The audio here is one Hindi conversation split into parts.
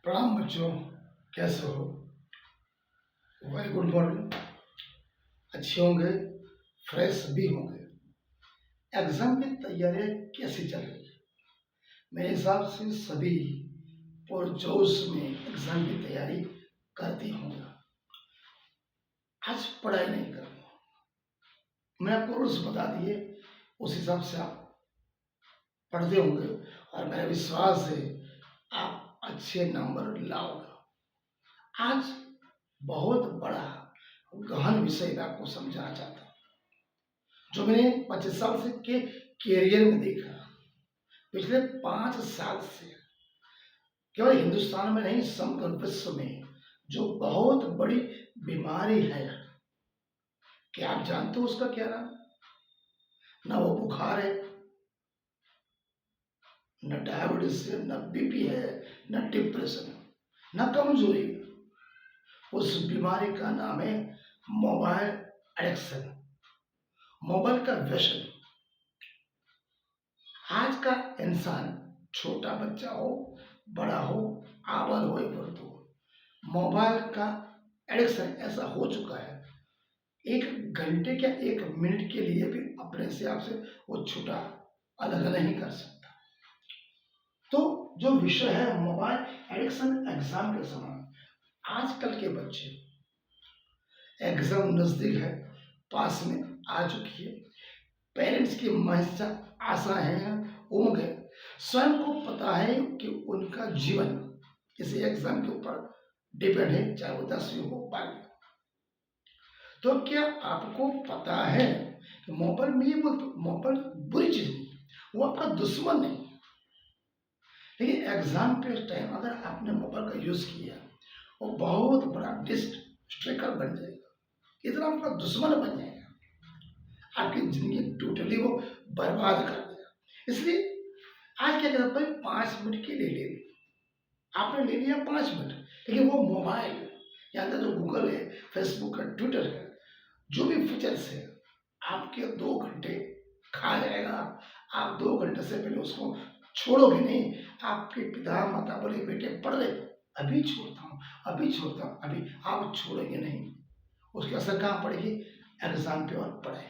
प्रणाम बच्चों, कैसे हो? Very good morning. अच्छे होंगे, फ्रेश भी होंगे। एग्जाम की तैयारियां कैसी चल रही है? मेरे हिसाब से सभी पुरजोश में एग्जाम की तैयारी करती होंगे। आज पढ़ाई नहीं करूँगा, मैं आपको रूल्स बता दिए, उस हिसाब से आप पढ़ते होंगे और मेरा विश्वास है आप अच्छे नंबर लाओगे। आज बहुत बड़ा गहन विषय मैं आपको समझाना चाहता हूँ, जो मैंने 25 साल से के कैरियर में देखा। पिछले 5 साल से केवल हिंदुस्तान में नहीं, समग्र विश्व में जो बहुत बड़ी बीमारी है, क्या आप जानते हो उसका क्या नाम? ना वो बुखार है, न डायबिटीज है, न बीपी है, न डिप्रेशन है, न कमजोरी है। उस बीमारी का नाम है मोबाइल एडिक्शन, मोबाइल का व्यसन। आज का इंसान, छोटा बच्चा हो, बड़ा हो, आबाल हो या वृद्ध हो, मोबाइल का एडिक्शन ऐसा हो चुका है, 1 घंटे क्या 1 मिनट के लिए भी अपने से आपसे वो छूटा अलग नहीं कर सकता। तो जो विषय है मोबाइल एडिक्शन, एग्जाम के समय आजकल के बच्चे, एग्जाम नजदीक है, पास में आ चुकी है, पेरेंट्स की महज आशाएं हैं, उम्मीद है, स्वयं को पता है कि उनका जीवन इस एग्जाम के ऊपर डिपेंड है, चाहे वो 10वीं हो, 12वीं। तो क्या आपको पता है कि मोबाइल में, ये बोलते मोबाइल बुरी चीज नहीं, वो आपका दुश्मन नहीं। लेकिन एग्जाम के टाइम अगर आपने मोबाइल का यूज किया, वो बहुत बड़ा डिस्ट्रैक्टर बन जाएगा, इतना आपका दुश्मन बन जाएगा, आपकी जिंदगी टोटली वो बर्बाद कर देगा। इसलिए आज क्या कहता है, 5 मिनट के लिए ले लिया, आपने ले लिया 5 मिनट, लेकिन वो मोबाइल या अंदर जो गूगल है, फेसबुक है, ट्विटर है, जो भी फीचर्स है, आपके 2 घंटे खा जाएगा। आप 2 घंटे से पहले उसको छोड़ोगे नहीं। आपके पिता माता बोले बेटे पढ़ ले, अभी छोड़ता हूँ, अभी छोड़ता हूँ, अभी आप छोड़ेंगे नहीं, उसकी असर कहाँ पड़ेगी? एग्जाम पे और पढ़ाई।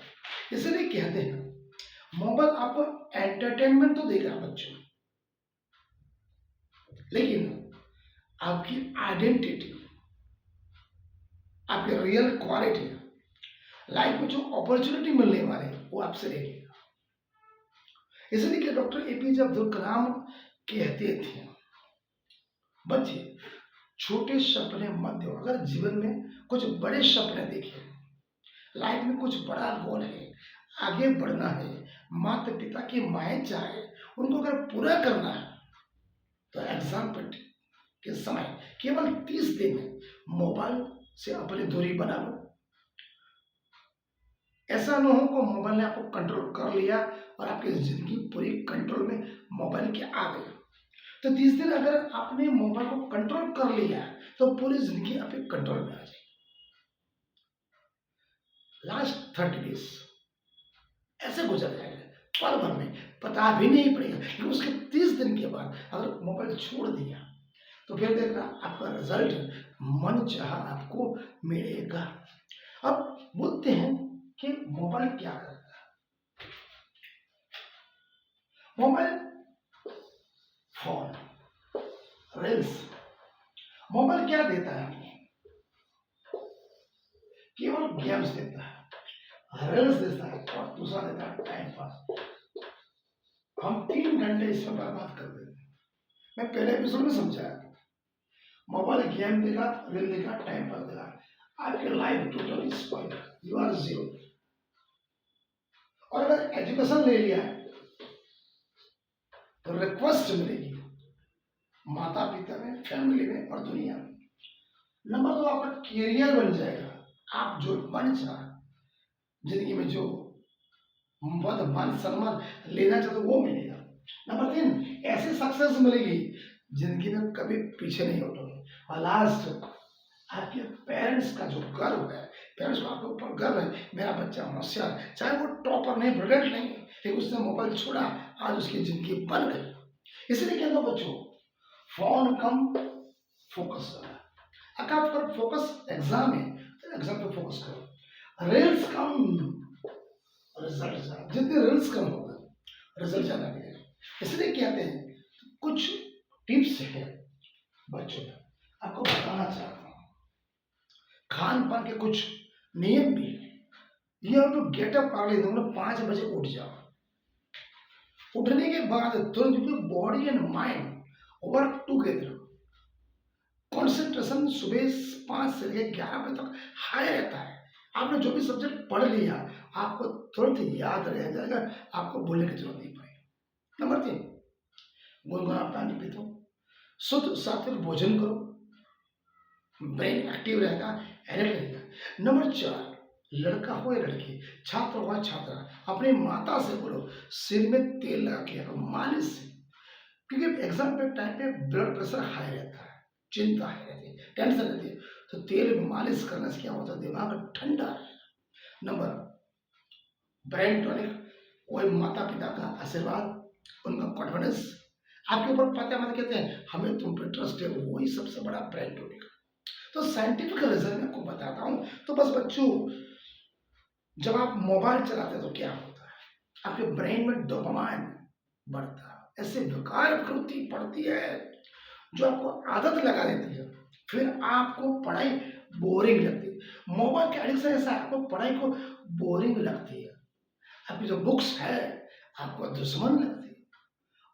इसलिए कहते हैं मोबाइल आपको एंटरटेनमेंट तो देगा बच्चों, लेकिन आपकी आइडेंटिटी, आपकी रियल क्वालिटी, लाइफ में जो अपॉर्चुनिटी मिलने वाले वो आपसे ले लेगा। इसलिए कि डॉक्टर एपीजे अब्दुल कलाम कहते थे, बच्चे छोटे सपने मत दो, अगर जीवन में कुछ बड़े सपने देखे, लाइफ में कुछ बड़ा गोल है, आगे बढ़ना है, माता पिता की माएँ चाहे उनको अगर पूरा करना है, तो एग्जाम के समय केवल 30 दिन मोबाइल से अपनी दूरी बना लो। ऐसा न हो को मोबाइल ने आपको कंट्रोल कर लिया और आपकी जिंदगी पूरी कंट्रोल में मोबाइल के आ गई। तो 30 दिन अगर आपने मोबाइल को कंट्रोल कर लिया, तो पूरी जिंदगी आपके कंट्रोल में आ जाएगी। लास्ट 30 डेज ऐसे गुजर जाएगा, पल भर में पता भी नहीं पड़ेगा। लेकिन उसके 30 दिन के बाद अगर मोबाइल छोड़ दिया, तो फिर देखना आपका रिजल्ट मन चाहा आपको मिलेगा। अब बोलते हैं कि मोबाइल क्या करता है? मोबाइल फोन, रील्स, मोबाइल क्या देता है? केवल गेम्स देता है, रील्स देता है, और दूसरा देता है टाइम पास। हम 3 घंटे इसमें बर्बाद कर देते हैं। मैं पहले एपिसोड में समझाया, मोबाइल गेम देगा, रील देगा, टाइम पास देगा, आपकी life totally spoil, you are zero. और अगर एजुकेशन ले लिया है, तो रिक्वेस्ट मिलेगी माता पिता में, फैमिली में और दुनिया में। नंबर 2, आपका कैरियर बन जाएगा, आप जो बन चाह जिंदगी में, जो पद मान सम्मान लेना चाहते वो मिलेगा। नंबर 3, ऐसी सक्सेस मिलेगी जिंदगी में कभी पीछे नहीं हटोगे। और लास्ट, आपके पेरेंट्स का जो गर्व है, पेरेंट्स को आपके ऊपर गर्व है, मेरा बच्चा होशियार, चाहे वो टॉपर नहीं, ब्रिलियंट नहीं, लेकिन उसने मोबाइल छोड़ा, आज उसकी जिंदगी बन गई। इसलिए कहता हूं बच्चों, फोन कम, फोकस करना है। अगर आपका फोकस एग्जाम है तो एग्जाम पे फोकस करो। रील्स कम, रिजल्ट ज्यादा। जितने रील्स कम होगा रिजल्ट ज्यादा मिलेगा। इसलिए कहते हैं कुछ टिप्स है बच्चों में, आपको बताना चाहता हूँ। खान पान के कुछ नियम भी है। You have to get up early, तुम 5 बजे उठ जाओ। उठने के बाद तुरंत body and mind work together. Concentration सुबह 5 से लेकर 11 बजे तक हाई रहता है। आपने जो भी सब्जेक्ट पढ़ लिया आपको तुरंत याद रह जाएगा, आपको बोलने की जरूरत नहीं पड़ेगी। नंबर 3, गुनगुना पानी पी दो, शुद्ध सात्विक भोजन करो, ब्रेन एक्टिव रहेगा, एलर्ट रहेगा। नंबर 4, लड़का हो या लड़की, छात्र हो या छात्रा, अपनी माता से बोलो सिर में तेल लगा के रखो, मालिश से। क्योंकि एग्जाम पे टाइम पे ब्लड प्रेशर हाई रहता है, चिंता है रहती है, टेंशन रहती है, तो तेल में मालिश करने से क्या होता है, दिमाग ठंडा रहेगा। नंबर, ब्रेन टॉनिक, कोई माता पिता का आशीर्वाद, उनका कॉन्फिडेंस आपके ऊपर पता मत कहते हैं हमें तुम पे ट्रस्ट है, वही सबसे बड़ा ब्रेन टॉनिक। तो साइंटिफिक रीजन मैं आपको बताता हूँ। तो बस बच्चों, जब आप मोबाइल चलाते हैं तो क्या होता है, आपके ब्रेन में डोपामाइन बढ़ता है, ऐसे विकार प्रवृत्ति पड़ती है जो आपको आदत लगा देती है, फिर आपको पढ़ाई बोरिंग लगती है। मोबाइल के एडिक्शन ऐसा आपको पढ़ाई को बोरिंग लगती है, आपकी जो बुक्स है आपको दुश्मन लगती है,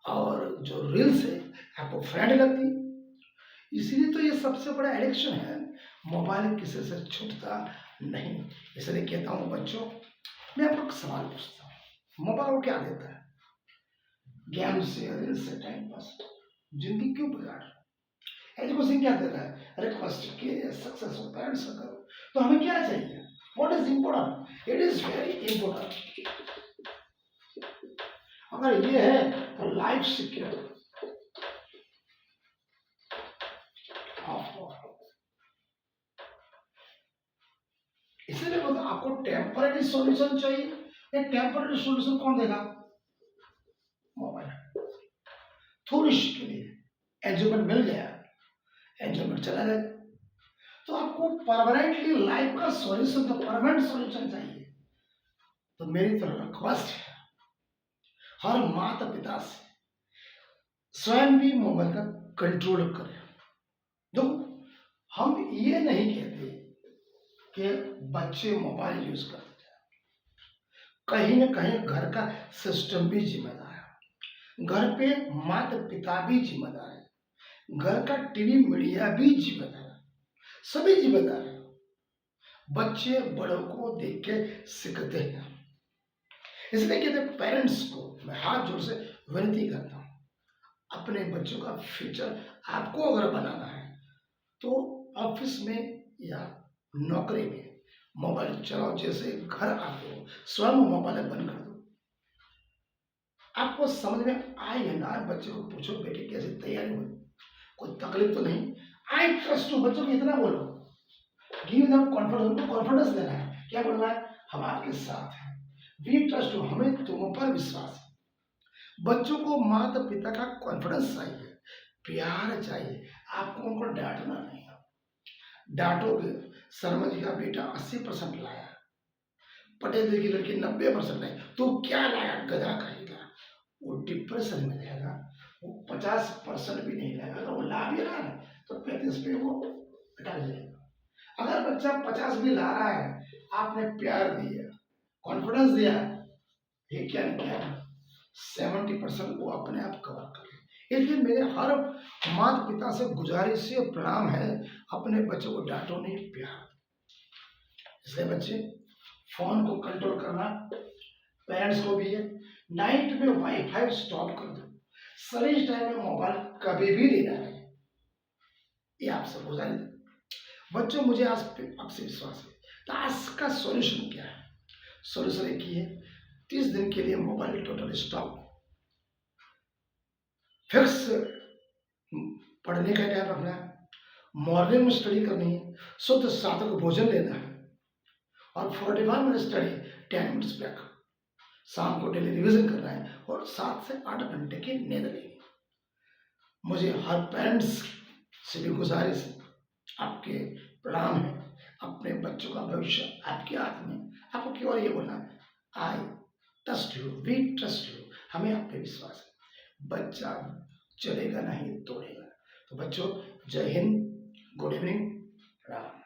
और जो रील्स है आपको फ्रेंड लगती है। इसीलिए तो ये सबसे बड़ा एडिक्शन है, मोबाइल किसी से छूटता नहीं। इसलिए कहता हूँ बच्चों, मैं आपको एक सवाल पूछता हूँ, मोबाइल को क्या देता है? गेम से, रील्स से टाइम पास, जिंदगी क्यों बिगाड़? एजुकेशन क्या देता है? रिक्वेस्ट के सक्सेस हो, पेरेंट्स का करो। तो हमें क्या चाहिए? What is important? It is very important. अगर ये है तो लाइफ सिक्योर। इसीलिए मतलब आपको टेम्पररी सॉल्यूशन चाहिए। ये टेम्पररी सॉल्यूशन कौन देगा? मोबाइल। थोड़ी सी के लिए एंजॉयमेंट मिल गया, एंजॉयमेंट चला जाएगा। तो आपको परमानेंटली लाइफ का सॉल्यूशन, तो परमानेंट सॉल्यूशन चाहिए। तो मेरी तो रिक्वेस्ट है हर माता पिता से, स्वयं भी मोबाइल का कंट्रोल करें। तो हम ये नहीं कहते कि बच्चे मोबाइल यूज करते हैं, कहीं ना कहीं घर का सिस्टम भी जिम्मेदार है, घर पे माता पिता भी जिम्मेदार है, घर का टीवी मीडिया भी जिम्मेदार है, सभी जिम्मेदार है। बच्चे बड़ों को देख के सीखते हैं। इसलिए कहते हैं पेरेंट्स को मैं हाथ जोड़ से विनती करता हूँ, अपने बच्चों का फ्यूचर आपको अगर बनाना है तो ऑफिस में या नौकरी में मोबाइल चलाओ, जैसे घर आते हो स्वयं मोबाइल बंद कर दो। आपको समझ में आए या ना आए, बच्चे को पूछो बेटे कैसे तैयारी हुई, कोई तकलीफ तो नहीं? आई ट्रस्ट यू, बच्चों को इतना बोलो, गिव देम कॉन्फिडेंस। उनको कॉन्फिडेंस देना है, क्या बोलना है? हम आपके साथ हैं, वी ट्रस्ट यू, हमें तुम पर विश्वास है। बच्चों को माता पिता का कॉन्फिडेंस चाहिए, प्यार चाहिए, आपको उनको डांटना नहीं। डांटोगे, शर्मा जी का बेटा 80% लाया, पटेल जी की लड़की 90% लाई, तो क्या लाया गधा कहेगा? वो डिप्रेशन में रहेगा। वो 50% भी नहीं लाएगा, अगर वो ला भी रहा है तो 35 पे वो हटा जाएगा। अगर बच्चा 50 भी ला रहा है, आपने प्यार दिया, कॉन्फिडेंस दिया, ये क्या किया? 70% वो अपने आप कवर कर ले। इसलिए मेरे हर माता पिता से गुजारिश से प्रणाम है, अपने बच्चों को डांटो नहीं, प्यार। इसलिए बच्चे फोन को कंट्रोल करना, पेरेंट्स को भी है, नाइट में वाईफाई स्टॉप कर दो, सभी टाइम में मोबाइल कभी भी लेना नहीं, ये आपसे गुजारिश। बच्चों मुझे आज आपसे विश्वास है। तो आज का सॉल्यूशन क्या है? सॉल्यूशन एक ही है, 30 दिन के लिए मोबाइल टोटल स्टॉप, फिक्स पढ़ने का टाइम रखना है, मॉर्निंग में स्टडी करनी है, शुद्ध सात्विक भोजन लेना है, और 45 मिनट स्टडी, 10 मिनट्स ब्रेक, शाम को डेली रिवीजन करना है, और 7 से 8 घंटे की नींद लेनी। मुझे हर पेरेंट्स सभी गुजारिश, आपके प्रणाम है, अपने बच्चों का भविष्य आपके हाथ में। आपको केवल ये बोलना है, I trust you, we trust you, हमें आप पे विश्वास है। बच्चा चलेगा नहीं तोड़ेगा। तो बच्चों, जय हिंद, गुड इवनिंग, प्रणाम।